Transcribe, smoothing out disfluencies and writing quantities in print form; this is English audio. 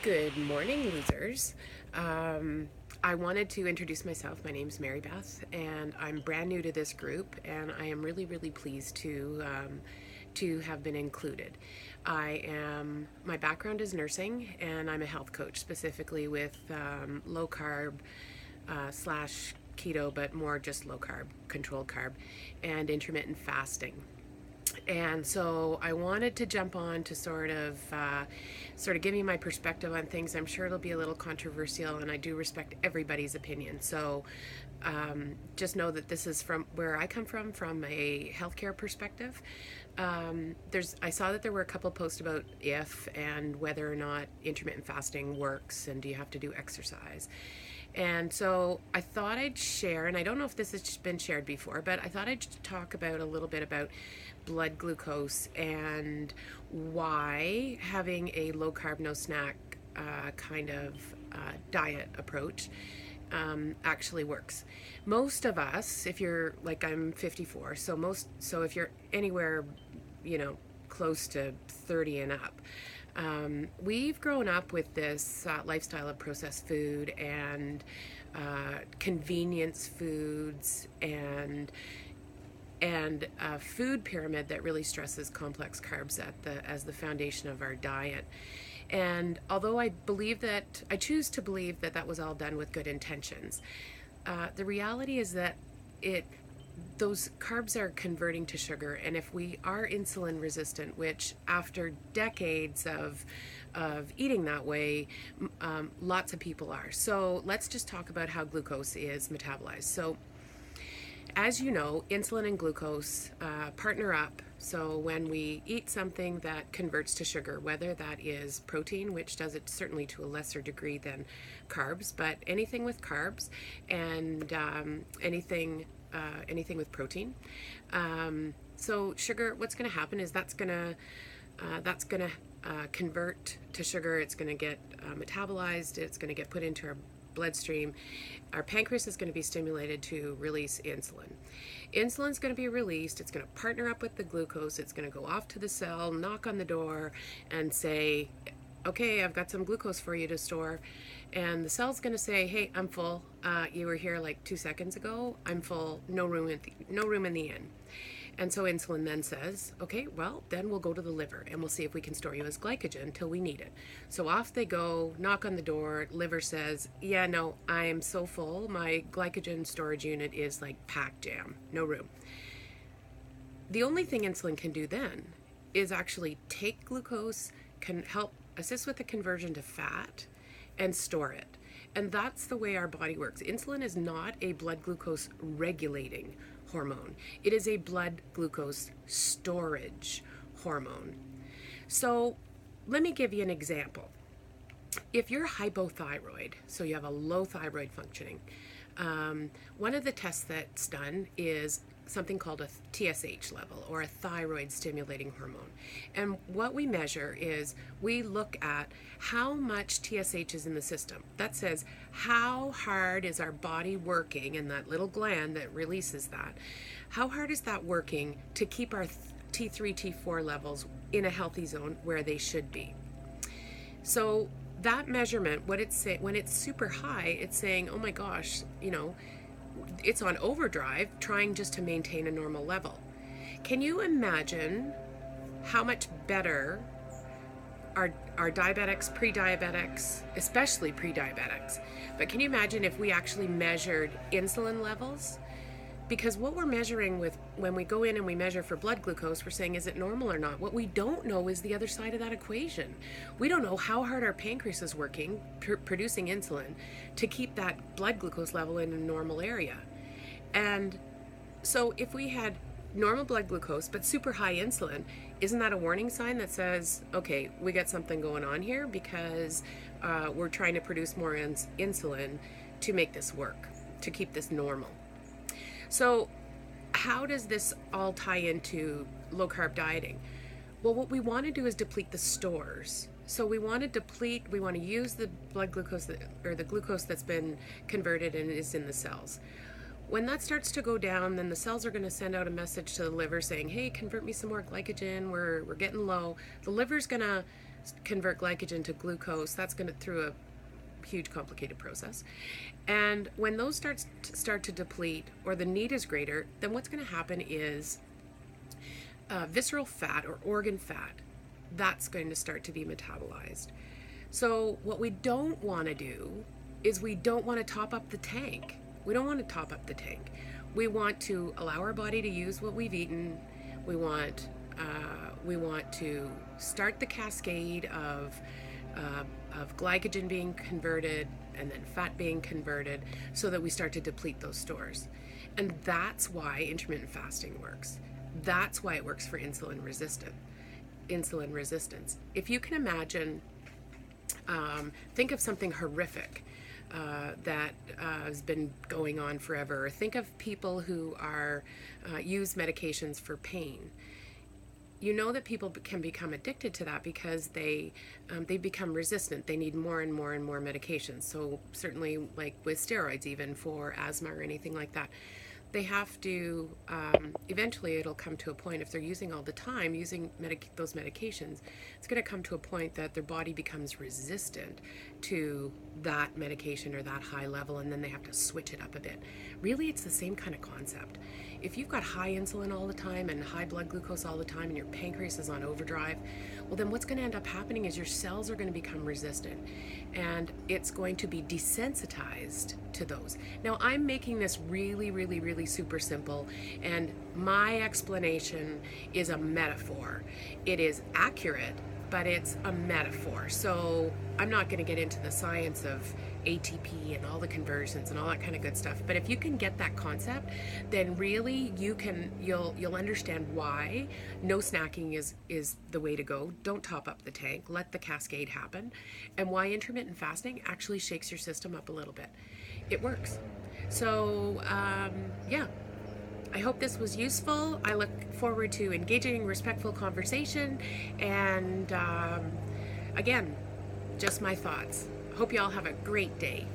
Good morning, losers. I wanted to introduce myself. My name's Mary Beth, and I'm brand new to this group, and I am really, really pleased to have been included. My background is nursing, and I'm a health coach, specifically with low carb slash keto, but more just low carb, controlled carb, and intermittent fasting. And so I wanted to jump on to sort of give you my perspective on things. I'm sure it'll be a little controversial, and I do respect everybody's opinion. So just know that this is from where I come from a healthcare perspective. I saw that there were a couple posts about if and whether or not intermittent fasting works, and do you have to do exercise. And so I thought I'd share, and I don't know if this has been shared before, but I thought I'd talk about a little bit about blood glucose and why having a low carb, no snack diet approach actually works. Most of us, if you're like, I'm 54, so if you're anywhere, close to 30 and up, we've grown up with this lifestyle of processed food and convenience foods and a food pyramid that really stresses complex carbs as the foundation of our diet. And although I choose to believe that was all done with good intentions, the reality is that those carbs are converting to sugar, and if we are insulin resistant, which after decades of eating that way, lots of people are. So let's just talk about how glucose is metabolized. So as you know, insulin and glucose partner up. So when we eat something that converts to sugar, whether that is protein, which does it certainly to a lesser degree than carbs, but anything with carbs and anything with protein. So sugar, what's going to happen is that's going to convert to sugar. It's going to get metabolized. It's going to get put into our bloodstream. Our pancreas is going to be stimulated to release insulin. Insulin's going to be released. It's going to partner up with the glucose. It's going to go off to the cell, knock on the door, and say, okay, I've got some glucose for you to store. And the cell's going to say, hey, I'm full. You were here like 2 seconds ago. I'm full. No room in the inn. And so insulin then says, okay, well, then we'll go to the liver and we'll see if we can store you as glycogen until we need it. So off they go, knock on the door. Liver says, yeah, no, I am so full. My glycogen storage unit is like packed jam, no room. The only thing insulin can do then is actually take glucose, can help assist with the conversion to fat, and store it. And that's the way our body works. Insulin is not a blood glucose regulating hormone. It is a blood glucose storage hormone. So let me give you an example. If you're hypothyroid, so you have a low thyroid functioning, one of the tests that's done is something called a TSH level, or a thyroid stimulating hormone. And what we measure is we look at how much TSH is in the system. That says how hard is our body working, and that little gland that releases that, how hard is that working to keep our T3, T4 levels in a healthy zone where they should be. So that measurement, when it's super high, it's saying, oh my gosh, it's on overdrive trying just to maintain a normal level. Can you imagine how much better our diabetics, pre-diabetics, especially pre-diabetics, but can you imagine if we actually measured insulin levels? Because what we're measuring when we go in and we measure for blood glucose, we're saying, is it normal or not? What we don't know is the other side of that equation. We don't know how hard our pancreas is working, producing insulin, to keep that blood glucose level in a normal area. And so if we had normal blood glucose but super high insulin, isn't that a warning sign that says, okay, we got something going on here, because we're trying to produce more insulin to make this work, to keep this normal? So how does this all tie into low carb dieting? Well, what we want to do is deplete the stores. So we want to use the blood glucose or the glucose that's been converted and is in the cells. When that starts to go down, then the cells are going to send out a message to the liver saying, hey, convert me some more glycogen, we're getting low. The liver's going to convert glycogen to glucose. That's going to through a huge complicated process. And when those start to deplete, or the need is greater, then what's going to happen is visceral fat or organ fat, that's going to start to be metabolized. So what we don't want to do is we don't want to top up the tank. We don't want to top up the tank. We want to allow our body to use what we've eaten. We want to start the cascade of glycogen being converted and then fat being converted, so that we start to deplete those stores. And that's why intermittent fasting works. That's why it works for insulin resistance. If you can imagine, think of something horrific that has been going on forever. Or think of people who use medications for pain. You know that people can become addicted to that because they become resistant. They need more and more and more medications. So certainly, like with steroids, even for asthma or anything like that, they have to, eventually it'll come to a point, if they're using all the time, using those medications, it's going to come to a point that their body becomes resistant to that medication or that high level, and then they have to switch it up a bit. Really, it's the same kind of concept. If you've got high insulin all the time and high blood glucose all the time and your pancreas is on overdrive, well, then what's going to end up happening is your cells are going to become resistant, and it's going to be desensitized to those. Now, I'm making this really, really, really super simple, and my explanation is a metaphor. It is accurate, but it's a metaphor. So I'm not going to get into the science of ATP and all the conversions and all that kind of good stuff. But if you can get that concept, then really you'll understand why no snacking is the way to go. Don't top up the tank. Let the cascade happen. And why intermittent fasting actually shakes your system up a little bit. It works. So yeah. I hope this was useful. I look forward to engaging, respectful conversation. And again, just my thoughts. Hope you all have a great day.